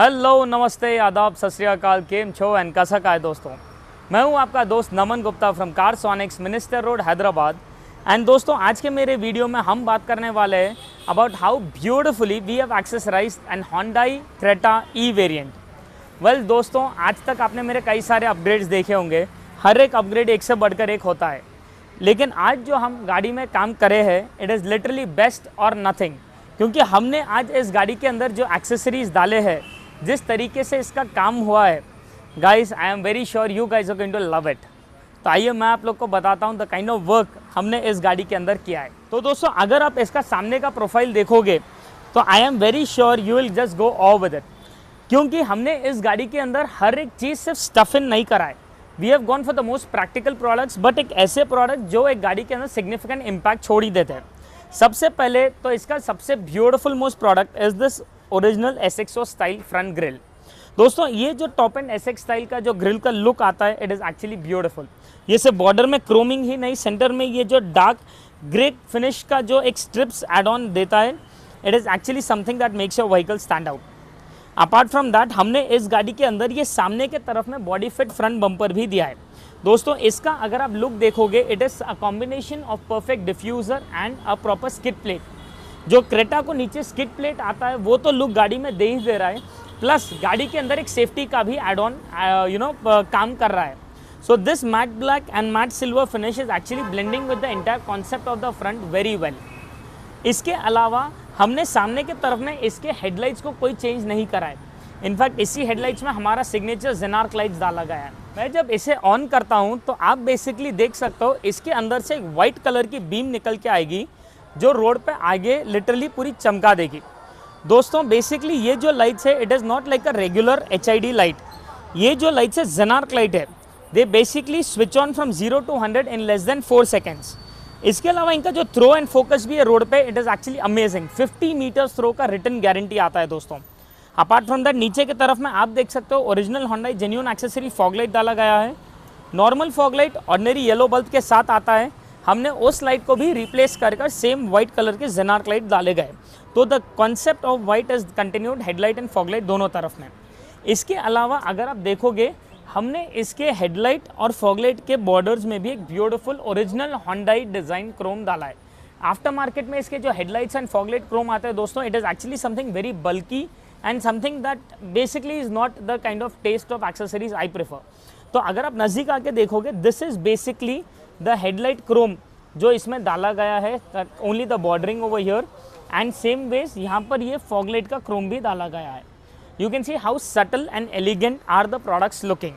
Hello, नमस्ते, आदाब, सत श्री अकाल, केम छो एंड कैसा का है दोस्तों। मैं हूं आपका दोस्त Naman Gupta from Carsonics, minister road, Hyderabad. And दोस्तों, आज के मेरे वीडियो में हम बात करने वाले हैं about how beautifully we have accessorized an Hyundai Creta E variant. Well दोस्तों, आज तक आपने मेरे कई सारे अपग्रेड्स देखे होंगे। हर एक अपग्रेड एक से बढ़कर एक होता है, लेकिन आज जो हम गाड़ी में काम करे हैं इट इज़ लिटरली बेस्ट और नथिंग। क्योंकि हमने आज इस गाड़ी के अंदर जो एक्सेसरीज डाले हैं, जिस तरीके से इसका काम हुआ है, guys I am very sure you guys are going to love it. तो आइए मैं आप लोग को बताता हूँ द काइंड ऑफ वर्क हमने इस गाड़ी के अंदर किया है। तो दोस्तों, अगर आप इसका सामने का प्रोफाइल देखोगे तो आई am very sure you will just go of with it. क्योंकि हमने इस गाड़ी के अंदर हर एक चीज़ सिर्फ स्टफ इन नहीं करा है। We have gone for the most practical products, but एक ऐसे प्रोडक्ट जो एक गाड़ी के अंदर सिग्निफिकेंट इम्पैक्ट छोड़ ही देते हैं। सबसे पहले तो इसका सबसे beautiful most product is this original SXO style front grille. दोस्तों, ये जो टॉप एंड SX स्टाइल का जो ग्रिल का लुक आता है इट इज़ एक्चुअली ब्यूटीफुल। ये सिर्फ बॉर्डर में क्रोमिंग ही नहीं, सेंटर में ये जो डार्क ग्रे फिनिश का जो एक स्ट्रिप्स एड ऑन देता है, it is actually something that makes your vehicle stand out. Apart from that, हमने इस गाड़ी के अंदर ये सामने के तरफ में बॉडी फिट फ्रंट बम्पर भी दिया है। दोस्तों, इसका अगर आप लुक देखोगे it is a combination of perfect diffuser and a proper skid plate. जो क्रेटा को नीचे स्किड प्लेट आता है वो तो लुक गाड़ी में दे ही दे रहा है, प्लस गाड़ी के अंदर एक सेफ्टी का भी एड ऑन काम कर रहा है। So this matte black and matte silver finish is actually blending with the entire concept of the front very well. इसके अलावा हमने सामने की तरफ में इसके हेडलाइट्स को कोई चेंज नहीं करा है। इनफैक्ट इसी हेडलाइट्स में हमारा सिग्नेचर जेनार्क लाइट्स डाला गया है। मैं जब इसे ऑन करता हूँ तो आप बेसिकली देख सकते हो इसके अंदर से एक वाइट कलर की बीम निकल के आएगी जो रोड पे आगे लिटरली पूरी चमका देगी। दोस्तों, बेसिकली ये जो लाइट्स है it is not like a regular HID light. ये जो लाइट्स है जेनार्क लाइट है। They basically switch on from 0 to 100 in less than 4 seconds. इसके अलावा इनका जो थ्रो एंड फोकस भी है रोड पे, it is actually amazing. 50 metres throw का रिटर्न गारंटी आता है दोस्तों। अपार्ट फ्रॉम दैट, नीचे की तरफ में आप देख सकते हो original Hyundai genuine accessory fog light डाला गया है। Normal fog light ordinary yellow bulb के साथ आता है। हमने उस लाइट को भी रिप्लेस कर सेम वाइट कलर के जेनार्क लाइट डाले गए। तो the concept of white is continued headlight and fog light दोनों तरफ में। इसके अलावा अगर आप देखोगे, हमने इसके हेडलाइट और फॉग लाइट के बॉर्डर्स में भी एक beautiful original Hyundai design chrome डाला है। आफ्टर मार्केट में इसके जो headlights and fog light chrome आते हैं दोस्तों, it is actually something very bulky and something that basically is not the kind of taste of accessories I prefer. तो अगर आप नज़दीक आके देखोगे, this is basically the headlight chrome जो इसमें डाला गया है, only the bordering over here and same way यहाँ पर ये फॉग लाइट का क्रोम भी डाला गया है। You can see how subtle and elegant are the products looking.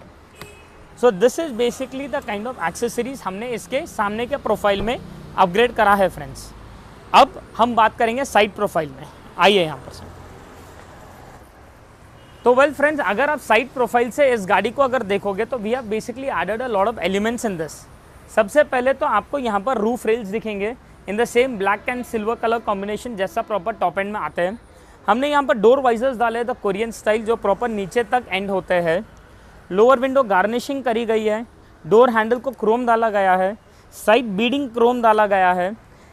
So this is basically the kind of accessories हमने इसके सामने के प्रोफाइल में अपग्रेड करा है फ्रेंड्स। अब हम बात करेंगे साइड प्रोफाइल में। आइए यहाँ पर से। तो वेल फ्रेंड्स, अगर आप साइड प्रोफाइल से इस गाड़ी को अगर देखोगे तो we have basically added a lot of elements in this. सबसे पहले तो आपको यहाँ पर रूफ रेल्स दिखेंगे in the same black and silver colour combination जैसा प्रॉपर टॉप एंड में आते हैं। हमने यहाँ पर डोर वाइजर्स डाले द कोरियन स्टाइल जो प्रॉपर नीचे तक एंड होते हैं। लोअर विंडो गार्निशिंग करी गई है। डोर हैंडल को क्रोम डाला गया है। साइड बीडिंग क्रोम डाला गया है।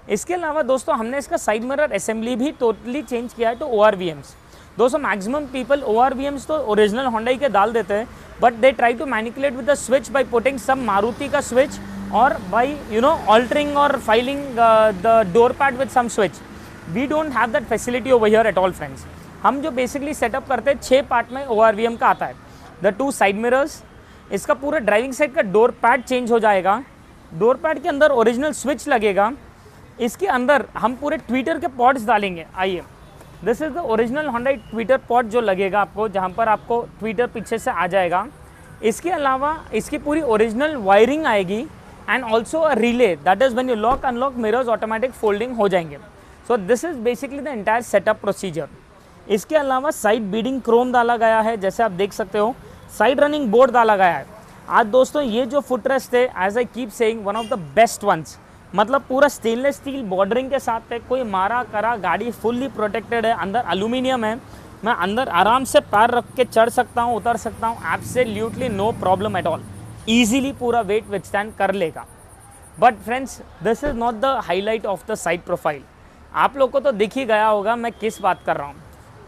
इसके अलावा दोस्तों, हमने इसका साइड मिरर असेंबली भी टोटली चेंज किया है टू ORVMs। दोस्तों, मैक्सिमम पीपल ORVMs तो ओरिजिनल Hyundai के डाल देते हैं, but they try to manipulate with the switch by putting some Maruti का स्विच और by altering or filing the door pad with some switch. We don't have that facility over here at all friends. हम जो basically setup करते हैं 6 part में ORVM का आता है। द 2 साइड मिरर्स, इसका पूरा ड्राइविंग साइड का डोर पैड चेंज हो जाएगा। डोर पैड के अंदर ओरिजिनल स्विच लगेगा। इसके अंदर हम पूरे ट्विटर के पॉड्स डालेंगे। आइए, this is the original Hyundai Twitter pod जो लगेगा आपको, जहाँ पर आपको ट्विटर पीछे से आ जाएगा। इसके अलावा इसकी पूरी ओरिजिनल वायरिंग आएगी and also a relay, that is when you lock unlock mirrors automatic folding हो जाएंगे। So this is basically the entire setup procedure. इसके अलावा साइड बीडिंग क्रोम डाला गया है, जैसे आप देख सकते हो। साइड रनिंग बोर्ड डाला गया है। आज दोस्तों, ये जो फुटरेस्ट है, as I keep saying, one of the best ones. मतलब पूरा स्टेनलेस स्टील बॉर्डरिंग के साथ है, कोई मारा करा, गाड़ी फुल्ली प्रोटेक्टेड है। अंदर एल्यूमिनियम है। मैं अंदर आराम से पैर रख के चढ़ सकता हूँ, उतर सकता हूँ, absolutely no problem at all. Easily पूरा वेट विथस्टैंड कर लेगा। But friends, this is not the highlight of the side profile. आप लोग को तो दिख ही गया होगा मैं किस बात कर रहा हूँ।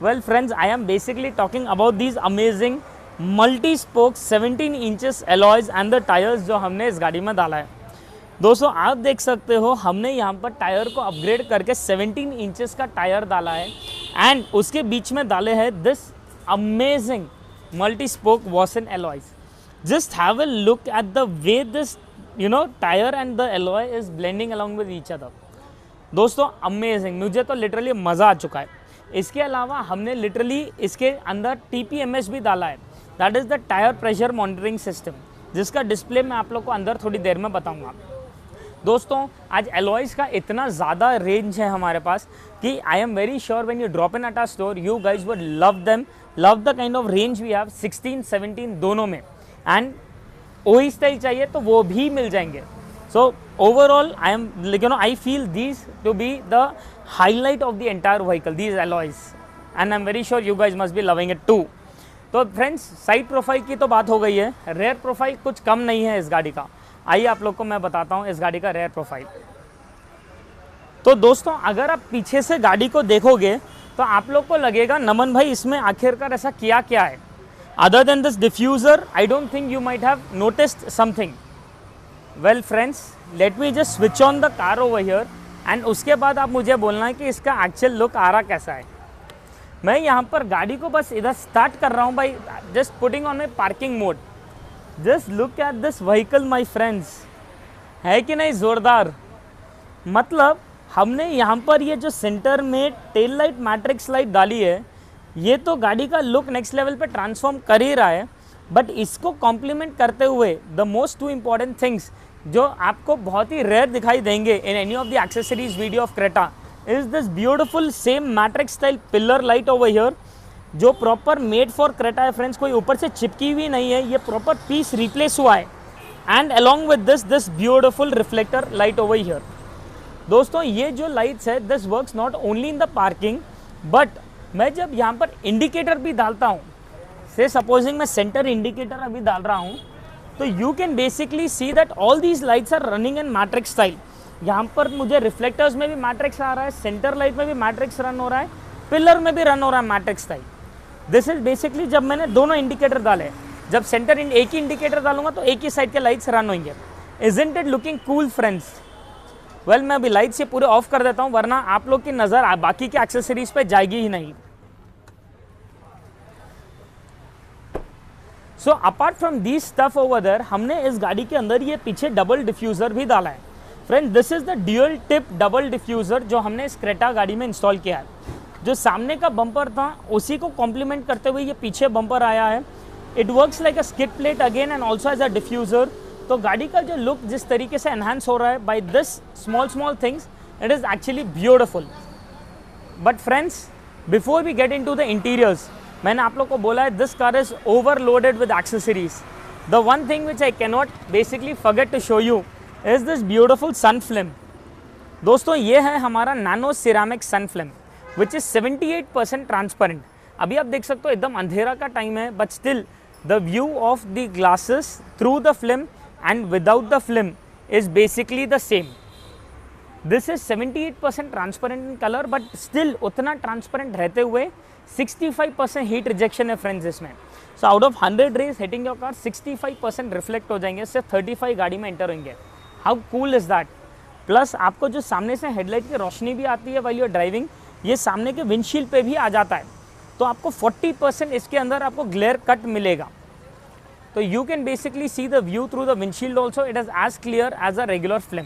Well friends, I am basically talking about these amazing multi-spoke 17 inches alloys and the tires जो हमने इस गाड़ी में डाला है। दोस्तों आप देख सकते हो हमने यहाँ पर टायर को अपग्रेड करके 17 इंचेस का टायर डाला है एंड उसके बीच में डाले हैं this amazing multi-spoke Vossen alloys. Just have a look at the way this tire and the alloy is blending along with each other. दोस्तों अमेजिंग, मुझे तो लिटरली मज़ा आ चुका है। इसके अलावा हमने लिटरली इसके अंदर TPMS भी डाला है, that is the tyre pressure monitoring system, जिसका डिस्प्ले मैं आप लोग को अंदर थोड़ी देर में बताऊंगा। दोस्तों आज एलॉयज़ का इतना ज़्यादा रेंज है हमारे पास कि I am very sure when you drop in at our store you guys would love them, love the kind of range we have 16, 17 दोनों में, एंड OE स्टाइल चाहिए तो वो भी मिल जाएंगे। So overall I feel these to be the highlight of the entire vehicle, these alloys, and I'm very sure you guys must be loving it too. तो friends side profile की तो बात हो गई है, रेयर प्रोफाइल कुछ कम नहीं है इस गाड़ी का। आइए आप लोग को मैं बताता हूँ इस गाड़ी का रेयर प्रोफाइल। तो दोस्तों अगर आप पीछे से गाड़ी को देखोगे तो आप लोग को लगेगा नमन भाई इसमें आखिरकार ऐसा किया क्या है। Other than this diffuser I don't think you might have noticed something. Well friends let me just switch on the car over here and उसके बाद आप मुझे बोलना है कि इसका एक्चुअल लुक आ रहा कैसा है। मैं यहाँ पर गाड़ी को बस इधर स्टार्ट कर रहा हूँ भाई, just putting on my parking mode. Just look at this vehicle my friends, है कि नहीं ज़ोरदार। मतलब हमने यहाँ पर ये जो सेंटर में टेल लाइट मैट्रिक्स लाइट डाली है ये तो गाड़ी का लुक नेक्स्ट लेवल पे ट्रांसफॉर्म कर ही रहा है, बट इसको कॉम्प्लीमेंट करते हुए the most two important things जो आपको बहुत ही रेयर दिखाई देंगे in any of the accessories video of Creta is this beautiful same matrix style pillar light over here, जो प्रॉपर मेड फॉर क्रेटा है फ्रेंड्स। कोई ऊपर से चिपकी हुई नहीं है, ये प्रॉपर पीस रिप्लेस हुआ है and along with this beautiful reflector light over here. दोस्तों ये जो लाइट्स है this works not only in the parking, but मैं जब यहाँ पर इंडिकेटर भी डालता हूँ, से सपोजिंग मैं सेंटर इंडिकेटर अभी डाल रहा हूँ, तो you can basically see that all these lights are running in matrix style. यहाँ पर मुझे रिफ्लेक्टर्स में भी मैट्रिक्स आ रहा है, सेंटर लाइट में भी मैट्रिक्स रन हो रहा है, पिलर में भी रन हो रहा है matrix style. This is basically जब मैंने दोनों इंडिकेटर डाले, जब सेंटर एक ही इंडिकेटर डालूंगा तो एक ही साइड के लाइट्स रन होंगे। Isn't it looking cool friends. Well मैं अभी लाइट्स ये पूरे ऑफ कर देता हूँ वरना आप लोग की नज़र बाकी के एक्सेसरीज पे जाएगी ही नहीं। So apart from this stuff over there हमने इस गाड़ी के अंदर ये पीछे डबल डिफ्यूज़र भी डाला है friend. This is the dual tip double diffuser जो हमने इस क्रेटा गाड़ी में इंस्टॉल किया है। जो सामने का बम्पर था उसी को कॉम्प्लीमेंट करते हुए ये पीछे बम्पर आया है। It works like a skid plate again and also as a diffuser. तो गाड़ी का जो लुक जिस तरीके से एनहांस हो रहा है by this small things, it is actually beautiful. But friends before we get into the interiors, मैंने आप लोग को बोला है this car is overloaded with accessories. The one thing which I cannot basically forget to show you is this beautiful sun film. दोस्तों ये है हमारा nano ceramic sun film which is 78% transparent. अभी आप देख सकते हो एकदम अंधेरा का टाइम है, but still the view of the glasses through the film and without the film is basically the same. This is 78% transparent in colour, but still उतना ट्रांसपेरेंट रहते हुए 65% हीट रिजेक्शन है फ्रेंड्स इसमें। So out of 100 rays hitting your car 65% reflect हो जाएंगे, सिर्फ 35 गाड़ी में एंटर होंगे। How cool is that. Plus आपको जो सामने से हेडलाइट की रोशनी भी आती है व्हाइल यू आर ड्राइविंग, ये सामने के विंडशील्ड पे भी आ जाता है, तो आपको 40% इसके अंदर आपको ग्लेयर कट मिलेगा। तो you can basically see the view through the windshield also, it is as clear as a regular film.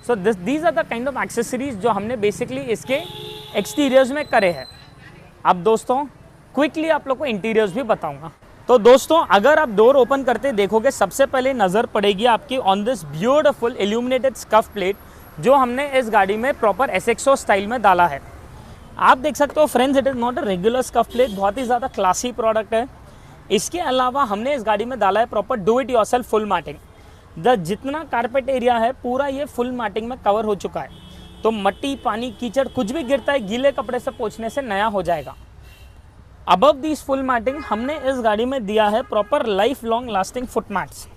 So these are the kind of accessories जो हमने बेसिकली इसके एक्सटीरियर्स में करे हैं। अब दोस्तों क्विकली आप लोग को इंटीरियर्स भी बताऊंगा। तो दोस्तों अगर आप डोर ओपन करते देखोगे सबसे पहले नज़र पड़ेगी आपकी on this beautiful illuminated scuff plate जो हमने इस गाड़ी में प्रॉपर एसएक्सो स्टाइल में डाला है। आप देख सकते हो friends, it is not a regular scuff plate, बहुत ही ज़्यादा क्लासी प्रोडक्ट है। इसके अलावा हमने इस गाड़ी में डाला है proper do it yourself full matting. The जितना कारपेट एरिया है पूरा ये फुल मैटिंग में कवर हो चुका है, तो मट्टी पानी कीचड़ कुछ भी गिरता है गीले कपड़े से पोंछने से नया हो जाएगा। अबव दिस फुल मैटिंग हमने इस गाड़ी में दिया है proper life long lasting foot mats.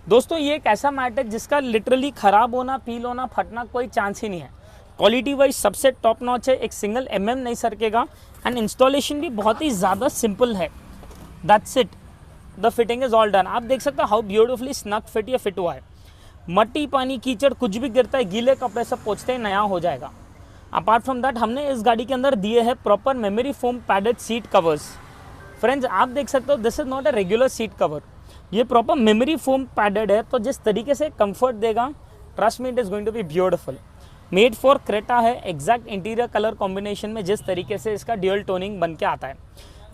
दोस्तों ये एक ऐसा मैट है जिसका लिटरली ख़राब होना, पील होना, फटना कोई चांस ही नहीं है। क्वालिटी वाइज सबसे टॉप नॉच है, एक सिंगल नहीं सरकेगा एंड इंस्टॉलेशन भी बहुत ही ज़्यादा सिंपल है। That's it, the fitting is all done. आप देख सकते हो हाउ ब्यूटीफुली स्नग फिट ये फिट हुआ है। मट्टी पानी कीचड़ कुछ भी गिरता है, गीले कपड़े सब पोंछते ही नया हो जाएगा। अपार्ट फ्रॉम दैट हमने इस गाड़ी के अंदर दिए हैं proper memory foam padded seat covers. Friends आप देख सकते हो this is not a regular seat cover, ये प्रॉपर मेमोरी फोम पैडेड है, तो जिस तरीके से कंफर्ट देगा, trust me it is going to be beautiful. Made for Creta है, एग्जैक्ट इंटीरियर कलर कॉम्बिनेशन में जिस तरीके से इसका ड्यूअल टोनिंग बन के आता है।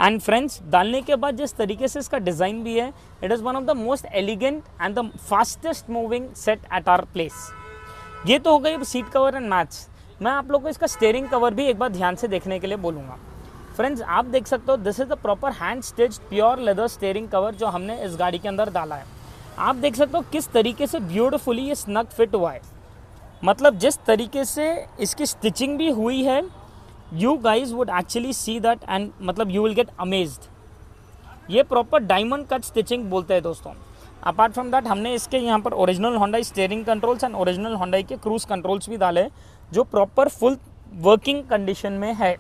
एंड फ्रेंड्स डालने के बाद जिस तरीके से इसका डिज़ाइन भी है, it is one of the most elegant and the fastest moving set at our place. ये तो हो गई सीट कवर एंड मैच। मैं आप लोग को इसका स्टीयरिंग कवर भी एक बार ध्यान से देखने के लिए बोलूँगा। फ्रेंड्स आप देख सकते हो this is the proper hand stitched pure leather steering cover जो हमने इस गाड़ी के अंदर डाला है। आप देख सकते हो किस तरीके से ब्यूटीफुली ये स्नग फिट हुआ है, मतलब जिस तरीके से इसकी स्टिचिंग भी हुई है, you guys would actually see that and मतलब यू विल गेट अमेज्ड। ये प्रॉपर डायमंड कट स्टिचिंग बोलते हैं दोस्तों। अपार्ट फ्रॉम दैट हमने इसके यहाँ पर original Hyundai steering controls and original Hyundai के क्रूज कंट्रोल्स भी डाले जो प्रॉपर फुल वर्किंग कंडीशन में है।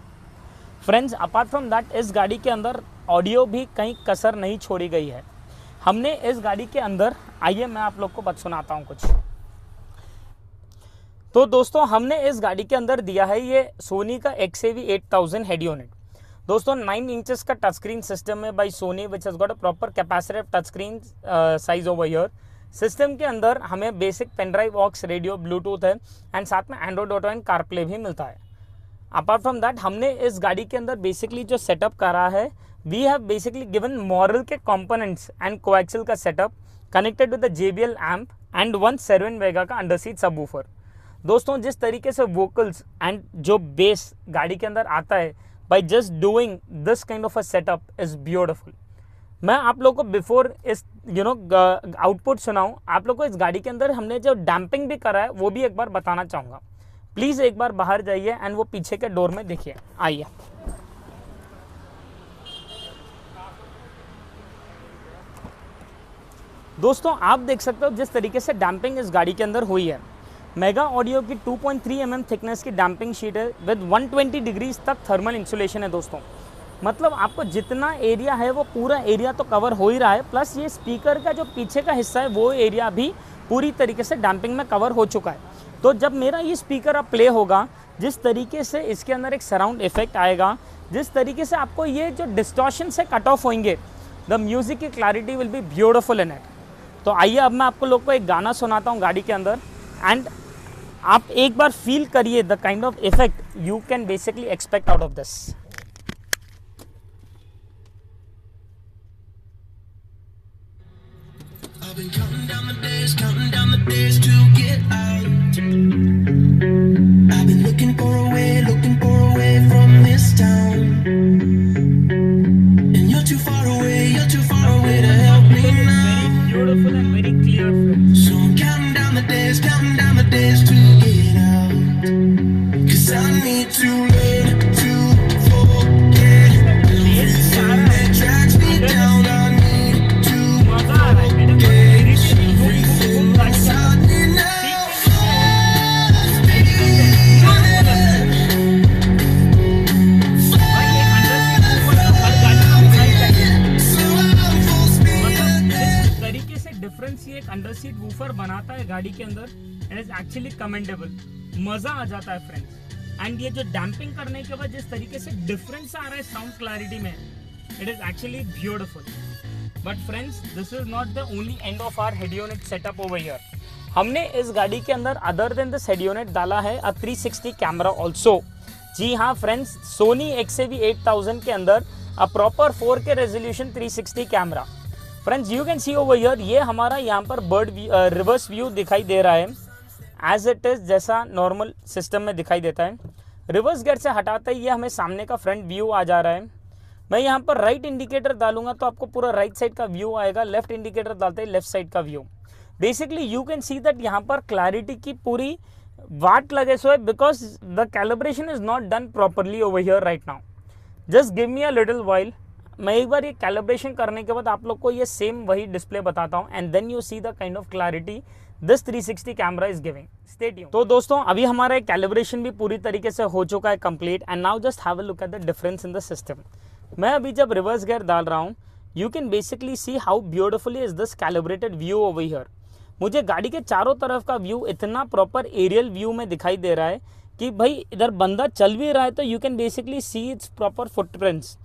फ्रेंड्स अपार्ट फ्रॉम दैट इस गाड़ी के अंदर ऑडियो भी कहीं कसर नहीं छोड़ी गई है। हमने इस गाड़ी के अंदर, आइए मैं आप लोग को बात सुनाता हूँ कुछ। तो दोस्तों हमने इस गाड़ी के अंदर दिया है ये सोनी का XAV 8000 हेड यूनिट। दोस्तों 9 इंचेस का टच स्क्रीन सिस्टम है by Sony which has got a proper capacitive touch screen size over here. System के अंदर हमें basic pen drive aux radio Bluetooth है एंड साथ में एंड्रॉइड ऑटो एंड कारप्ले भी मिलता है। अपार्ट फ्रॉम दैट हमने इस गाड़ी के अंदर बेसिकली जो सेटअप करा है, we have basically given Morel के कंपोनेंट्स एंड कोएक्सियल का setup connected with the JBL amp and 1 7 वेगा का अंडर सीट सबवूफर। दोस्तों जिस तरीके से वोकल्स एंड जो बेस गाड़ी के अंदर आता है by just doing this kind of a setup is beautiful. मैं आप लोग को बिफोर इस आउटपुट सुनाऊं, आप लोग को इस गाड़ी के अंदर हमने जो डैम्पिंग भी करा है वो भी एक बार बताना चाहूँगा। प्लीज़ एक बार बाहर जाइए एंड वो पीछे के डोर में देखिए, आइए। दोस्तों आप देख सकते हो जिस तरीके से डैम्पिंग इस गाड़ी के अंदर हुई है। मेगा ऑडियो की 2.3 mm थिकनेस की डैम्पिंग शीट है विद 120 डिग्रीज तक थर्मल इंसुलेशन है दोस्तों। मतलब आपको जितना एरिया है वो पूरा एरिया तो कवर हो ही रहा है, प्लस ये स्पीकर का जो पीछे का हिस्सा है वो एरिया भी पूरी तरीके से डैम्पिंग में कवर हो चुका है। तो जब मेरा ये स्पीकर अब प्ले होगा, जिस तरीके से इसके अंदर एक सराउंड इफेक्ट आएगा, जिस तरीके से आपको ये जो डिस्टॉर्शन से कट ऑफ होंगे, द म्यूजिक की clarity will be beautiful in it. तो आइए अब मैं आपको लोग को एक गाना सुनाता हूँ गाड़ी के अंदर एंड आप एक बार फील करिए the kind of effect you can basically expect out of this. I've been counting down the days to get out. I've been looking for a way from this town. And you're too far away to help me now. Very beautiful and very clear, friends. So I'm counting down the days to get out. 'Cause I need to learn to forget everything that drags me down. I need to forget everything that's happening now. Difference ये एक under seat woofer बनाता है गाड़ी के अंदर, it is actually commendable. मजा आ जाता है फ्रेंड्स। एंड ये जो डैम्पिंग करने के बाद जिस तरीके से डिफरेंस आ रहा है साउंड क्लैरिटी में, it is actually beautiful. But friends this is not the only end of our head unit setup over here. हमने इस गाड़ी के अंदर other than this head unit डाला है अ 360 कैमरा ऑल्सो। जी हाँ फ्रेंड्स, सोनी XAV 8000 के अंदर a proper 4K resolution 360 camera. Friends you can C over here, ये हमारा यहाँ पर बर्ड रिवर्स व्यू दिखाई दे रहा है एज इट इज़, जैसा नॉर्मल सिस्टम में दिखाई देता है। रिवर्स गियर से हटाते ही ये हमें सामने का फ्रंट व्यू आ जा रहा है। मैं यहाँ पर राइट इंडिकेटर डालूंगा तो आपको पूरा राइट साइड का व्यू आएगा, लेफ्ट इंडिकेटर डालते ही लेफ्ट साइड का view. Basically you can see that यहाँ पर क्लैरिटी की पूरी वाट लगे सो है because the calibration is not done properly over here right now. Just give me a little while मैं एक बार ये कैलिब्रेशन करने के बाद आप लोग को ये सेम वही डिस्प्ले बताता हूँ and then you see the kind of clarity this 360 camera is giving. Stay tuned. तो दोस्तों अभी हमारा कैलिब्रेशन भी पूरी तरीके से हो चुका है complete and now just have a look at the difference in the system. मैं अभी जब रिवर्स गियर डाल रहा हूँ you can basically see how beautifully is this calibrated view over here. मुझे गाड़ी के चारों तरफ का व्यू इतना प्रॉपर एरियल व्यू में दिखाई दे रहा है कि भाई इधर बंदा चल भी रहा है तो you can basically see it's proper footprints.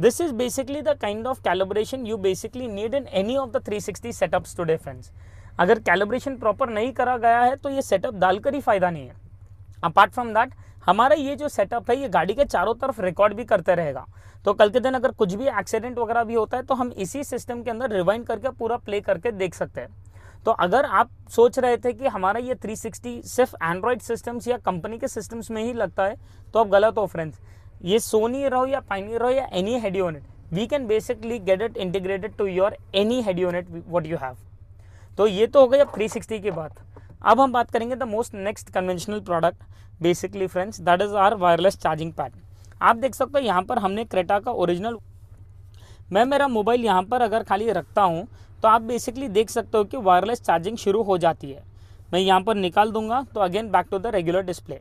This is basically the kind of calibration you basically need in any of the 360 setups today friends. अगर कैलिब्रेशन प्रॉपर नहीं करा गया है तो ये सेटअप डालकर ही फायदा नहीं है। अपार्ट फ्रॉम दैट हमारा ये जो सेटअप है ये गाड़ी के चारों तरफ रिकॉर्ड भी करते रहेगा, तो कल के दिन अगर कुछ भी एक्सीडेंट वगैरह भी होता है तो हम इसी सिस्टम के अंदर रिवाइंड करके पूरा प्ले करके देख सकते हैं। तो अगर आप सोच रहे थे कि हमारा ये 360 सिर्फ एंड्रॉयड सिस्टम्स या कंपनी के सिस्टम्स में ही लगता है तो आप गलत हो फ्रेंड्स। ये सोनी रहो या पायनियर रहो या any head unit, we can basically get it integrated to your any head unit what you have. तो ये तो हो गई अब 360 की बात। अब हम बात करेंगे the most next conventional product basically friends, that is our wireless charging pad. आप देख सकते हो यहाँ पर हमने क्रेटा का ओरिजिनल, मैं मेरा मोबाइल यहाँ पर अगर खाली रखता हूँ तो आप बेसिकली देख सकते हो कि वायरलेस चार्जिंग शुरू हो जाती है। मैं यहाँ पर निकाल दूंगा तो again back to the regular display.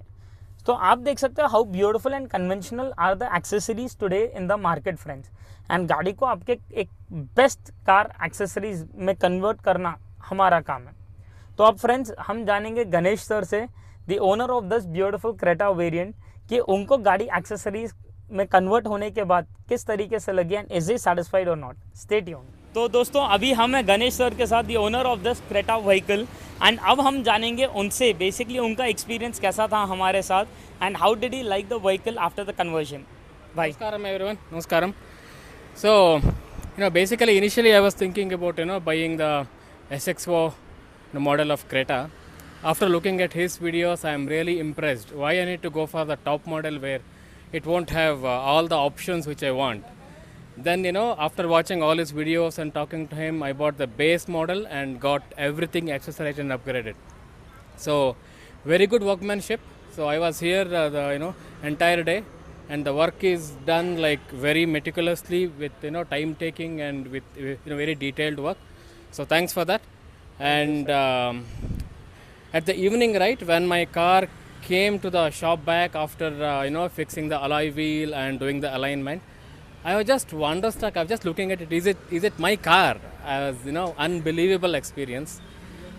तो आप देख सकते हो how beautiful and conventional are the accessories today in the market friends. And गाड़ी को आपके एक बेस्ट कार एक्सेसरीज में कन्वर्ट करना हमारा काम है। तो अब फ्रेंड्स हम जानेंगे गणेश सर से, the owner of this beautiful Creta variant, कि उनको गाड़ी एक्सेसरीज में कन्वर्ट होने के बाद किस तरीके से लगी एंड इज ही सैटिस्फाइड और नॉट। Stay tuned. तो दोस्तों अभी हम हैं गणेश सर के साथ, the owner of this Creta vehicle, and अब हम जानेंगे उनसे बेसिकली उनका एक्सपीरियंस कैसा था हमारे साथ and how did he like the vehicle after the conversion. भाई Namaskaram everyone. Namaskaram. So, basically initially I was thinking about, buying the SXO model of Creta. After looking at his videos, I am really impressed. Why I need to go for the top model where it won't have all the options which I want. Then, after watching all his videos and talking to him, I bought the base model and got everything accessorized and upgraded. So, very good workmanship. So, I was here the entire day, and the work is done like very meticulously with time taking and with very detailed work. So, thanks for that. And at the evening, right, when my car came to the shop back after fixing the alloy wheel and doing the alignment, I was just wonderstruck. I was just looking at it. Is it my car? I was unbelievable experience.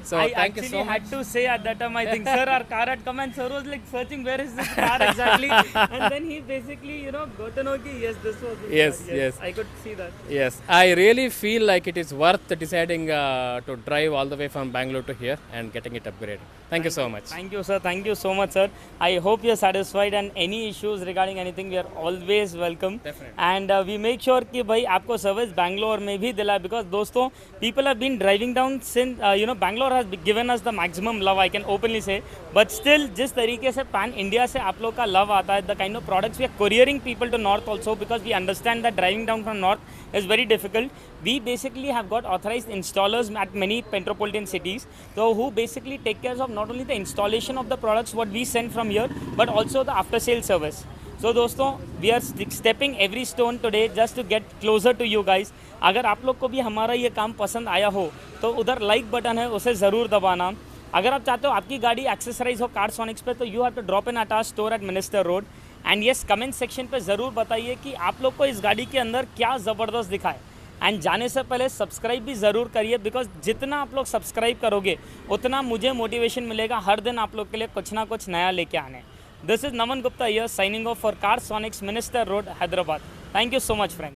So I thank you so actually much. had to say at that time, I think, sir, our car had come and sir was like searching where is this car exactly, and then he basically, got to know ki yes, this was his Yes, car. yes. I could see that. Yes, I really feel like it is worth deciding to drive all the way from Bangalore to here and getting it upgraded. Thank you so much. Thank you, sir. Thank you so much, sir. I hope you're satisfied, and any issues regarding anything, we are always welcome. Definitely. And we make sure कि भाई आपको service Bangalore में भी दिलाए, because दोस्तों people have been driving down since Bangalore has given us the maximum love, I can openly say. But still जिस तरीके से पैन इंडिया से आप लोग का लव आता है, the kind of products we are couriering people to north also, because we understand that driving down from north is very difficult. We basically have got authorized installers at many metropolitan cities, so who basically take care of not only the installation of the products what we send from here, but also the after sale service. So दोस्तों we are stepping every stone today just to get closer to you guys. अगर आप लोग को भी हमारा ये काम पसंद आया हो तो उधर लाइक बटन है, उसे ज़रूर दबाना। अगर आप चाहते हो आपकी गाड़ी एक्सेसराइज हो कार्सोनिक्स पे, तो you have to drop in at our store at Minister road. And yes, comment section पे ज़रूर बताइए कि आप लोग को इस गाड़ी के अंदर क्या ज़बरदस्त दिखा है। एंड जाने से पहले सब्सक्राइब भी ज़रूर करिए, बिकॉज जितना आप लोग सब्सक्राइब करोगे उतना मुझे मोटिवेशन मिलेगा हर दिन आप लोग के लिए कुछ ना कुछ नया लेके आने। This is Naman Gupta here, signing off for Carsonics, Minister Road, Hyderabad. Thank you so much, friends.